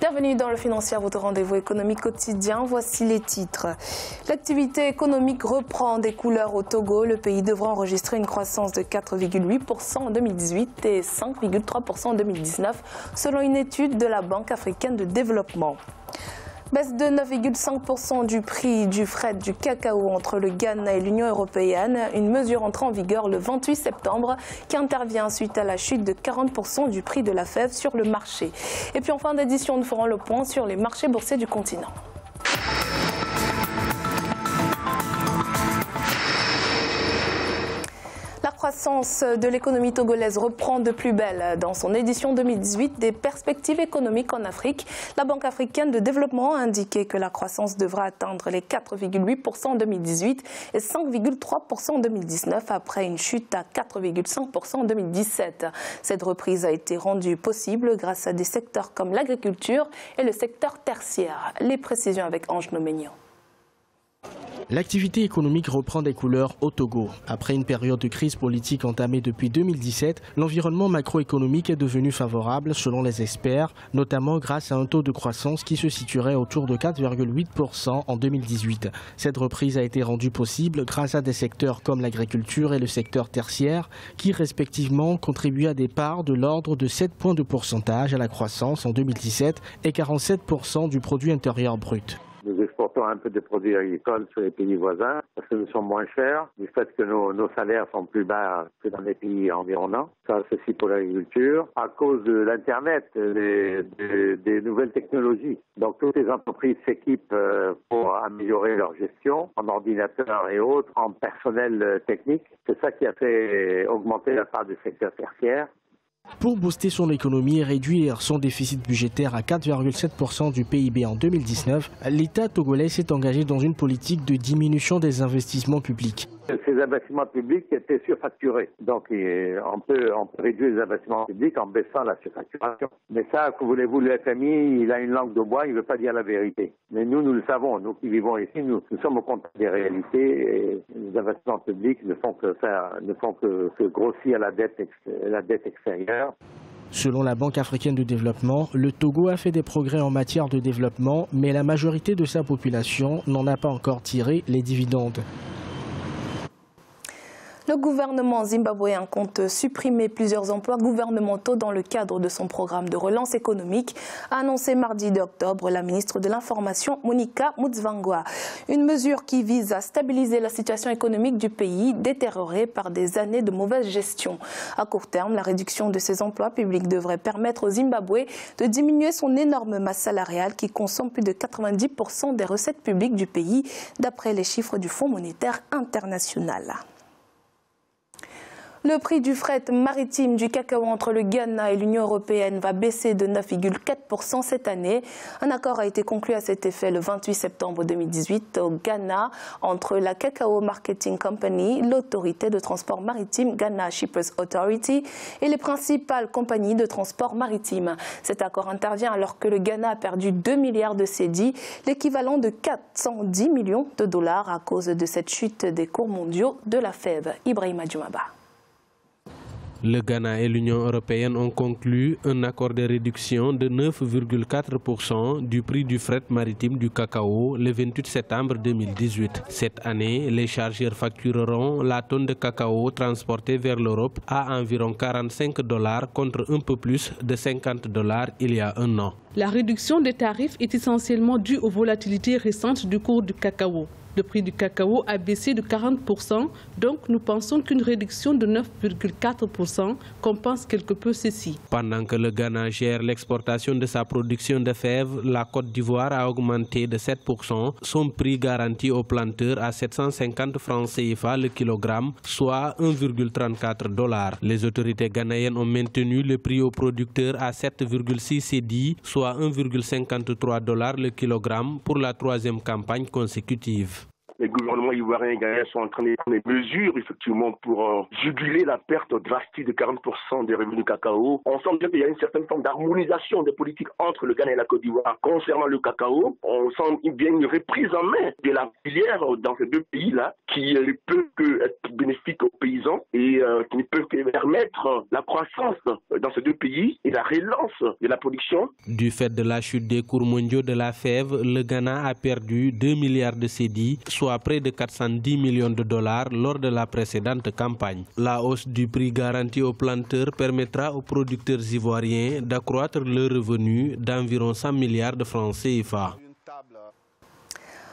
Bienvenue dans le Financier, votre rendez-vous économique quotidien. Voici les titres. L'activité économique reprend des couleurs au Togo. Le pays devra enregistrer une croissance de 4,8% en 2018 et 5,3% en 2019, selon une étude de la Banque africaine de développement. Baisse de 9,5% du prix du fret du cacao entre le Ghana et l'Union européenne, une mesure entrant en vigueur le 28 septembre qui intervient suite à la chute de 40% du prix de la fève sur le marché. Et puis en fin d'édition, nous ferons le point sur les marchés boursiers du continent. La croissance de l'économie togolaise reprend de plus belle. Dans son édition 2018 des perspectives économiques en Afrique, la Banque africaine de développement a indiqué que la croissance devra atteindre les 4,8% en 2018 et 5,3% en 2019 après une chute à 4,5% en 2017. Cette reprise a été rendue possible grâce à des secteurs comme l'agriculture et le secteur tertiaire. Les précisions avec Ange Noménian. L'activité économique reprend des couleurs au Togo. Après une période de crise politique entamée depuis 2017, l'environnement macroéconomique est devenu favorable selon les experts, notamment grâce à un taux de croissance qui se situerait autour de 4,8% en 2018. Cette reprise a été rendue possible grâce à des secteurs comme l'agriculture et le secteur tertiaire qui respectivement contribuent à des parts de l'ordre de 7 points de pourcentage à la croissance en 2017 et 47% du produit intérieur brut. Nous exportons un peu de produits agricoles sur les pays voisins parce que nous sommes moins chers, du fait que nos salaires sont plus bas que dans les pays environnants. Ça, ceci pour l'agriculture. À cause de l'Internet, des nouvelles technologies. Donc, toutes les entreprises s'équipent pour améliorer leur gestion en ordinateurs et autres, en personnel technique. C'est ça qui a fait augmenter la part du secteur tertiaire. Pour booster son économie et réduire son déficit budgétaire à 4,7% du PIB en 2019, l'État togolais s'est engagé dans une politique de diminution des investissements publics. Ces investissements publics étaient surfacturés. Donc on peut réduire les investissements publics en baissant la surfacturation. Mais ça, que voulez-vous, le FMI, il a une langue de bois, il ne veut pas dire la vérité. Mais nous le savons, nous qui vivons ici, nous sommes au contact des réalités et les investissements publics ne font que grossir la dette extérieure. Selon la Banque africaine de développement, le Togo a fait des progrès en matière de développement, mais la majorité de sa population n'en a pas encore tiré les dividendes. Le gouvernement zimbabwéen compte supprimer plusieurs emplois gouvernementaux dans le cadre de son programme de relance économique, a annoncé mardi 2 octobre la ministre de l'Information Monica Mutsvangwa. Une mesure qui vise à stabiliser la situation économique du pays détériorée par des années de mauvaise gestion. À court terme, la réduction de ces emplois publics devrait permettre au Zimbabwe de diminuer son énorme masse salariale qui consomme plus de 90% des recettes publiques du pays, d'après les chiffres du Fonds monétaire international. Le prix du fret maritime du cacao entre le Ghana et l'Union européenne va baisser de 9,4% cette année. Un accord a été conclu à cet effet le 28 septembre 2018 au Ghana entre la Cacao Marketing Company, l'autorité de transport maritime Ghana Shippers Authority et les principales compagnies de transport maritime. Cet accord intervient alors que le Ghana a perdu 2 milliards de cédis, l'équivalent de 410 millions de dollars à cause de cette chute des cours mondiaux de la fève. Ibrahima Djoumaba. Le Ghana et l'Union européenne ont conclu un accord de réduction de 9,4% du prix du fret maritime du cacao le 28 septembre 2018. Cette année, les chargeurs factureront la tonne de cacao transportée vers l'Europe à environ $45 contre un peu plus de $50 il y a un an. La réduction des tarifs est essentiellement due aux volatilités récentes du cours du cacao. Le prix du cacao a baissé de 40%, donc nous pensons qu'une réduction de 9,4% compense quelque peu ceci. Pendant que le Ghana gère l'exportation de sa production de fèves, la Côte d'Ivoire a augmenté de 7% son prix garanti aux planteurs à 750 francs CFA le kilogramme, soit $1,34. Les autorités ghanéennes ont maintenu le prix aux producteurs à 7,6 cédis, soit $1,53 le kilogramme pour la troisième campagne consécutive. Les gouvernements ivoiriens et ghanéens sont en train de prendre des mesures, effectivement, pour juguler la perte drastique de 40% des revenus du cacao. On sent bien qu'il y a une certaine forme d'harmonisation des politiques entre le Ghana et la Côte d'Ivoire concernant le cacao. On sent bien une reprise en main de la filière dans ces deux pays-là qui ne peut que être bénéfique aux paysans et qui ne peut que permettre la croissance dans ces deux pays et la relance de la production. Du fait de la chute des cours mondiaux de la fève, le Ghana a perdu 2 milliards de cédis, soit près de 410 millions de dollars lors de la précédente campagne. La hausse du prix garanti aux planteurs permettra aux producteurs ivoiriens d'accroître leurs revenus d'environ 100 milliards de francs CFA.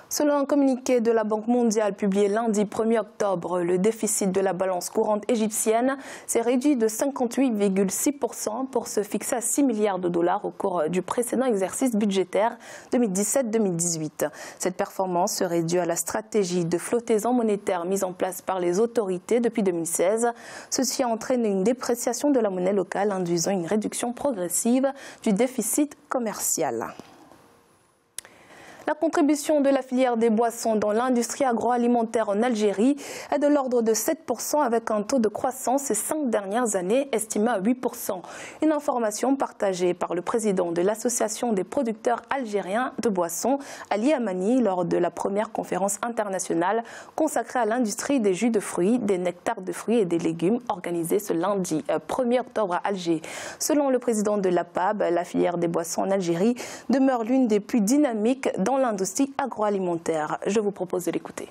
Selon un communiqué de la Banque mondiale publié lundi 1er octobre, le déficit de la balance courante égyptienne s'est réduit de 58,6% pour se fixer à 6 milliards de dollars au cours du précédent exercice budgétaire 2017-2018. Cette performance serait due à la stratégie de flottaison monétaire mise en place par les autorités depuis 2016. Ceci a entraîné une dépréciation de la monnaie locale, induisant une réduction progressive du déficit commercial. La contribution de la filière des boissons dans l'industrie agroalimentaire en Algérie est de l'ordre de 7% avec un taux de croissance ces 5 dernières années estimé à 8%. Une information partagée par le président de l'Association des producteurs algériens de boissons, Ali Amani, lors de la première conférence internationale consacrée à l'industrie des jus de fruits, des nectars de fruits et des légumes organisée ce lundi 1er octobre à Alger. Selon le président de l'APAB, la filière des boissons en Algérie demeure l'une des plus dynamiques dans l'industrie agroalimentaire. Je vous propose de l'écouter.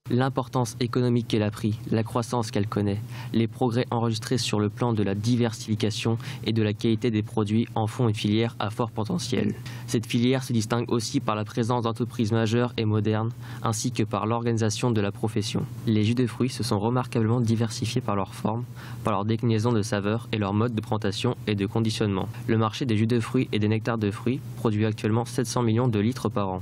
L'importance économique qu'elle a pris, la croissance qu'elle connaît, les progrès enregistrés sur le plan de la diversification et de la qualité des produits en font une filière à fort potentiel. Cette filière se distingue aussi par la présence d'entreprises majeures et modernes, ainsi que par l'organisation de la profession. Les jus de fruits se sont remarquablement diversifiés par leur forme, par leur déclinaison de saveurs et leur mode de présentation et de conditionnement. Le marché des jus de fruits et des nectars de fruits produit actuellement 700 millions de litres par an.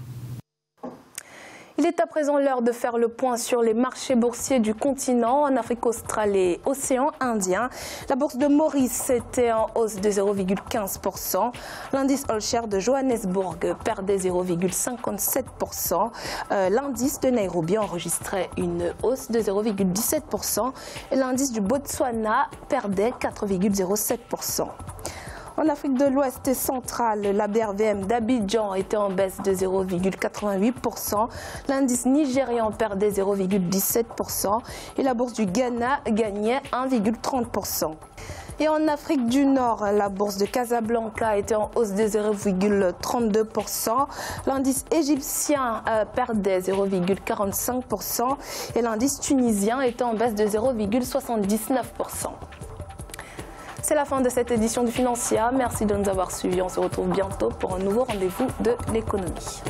Il est à présent l'heure de faire le point sur les marchés boursiers du continent. En Afrique australe et océan Indien, la bourse de Maurice était en hausse de 0,15%. L'indice All-Share de Johannesburg perdait 0,57%. L'indice de Nairobi enregistrait une hausse de 0,17%. Et l'indice du Botswana perdait 4,07%. En Afrique de l'Ouest et centrale, la BRVM d'Abidjan était en baisse de 0,88%. L'indice nigérian perdait 0,17% et la bourse du Ghana gagnait 1,30%. Et en Afrique du Nord, la bourse de Casablanca était en hausse de 0,32%. L'indice égyptien perdait 0,45% et l'indice tunisien était en baisse de 0,79%. C'est la fin de cette édition du Financière. Merci de nous avoir suivis. On se retrouve bientôt pour un nouveau rendez-vous de l'économie.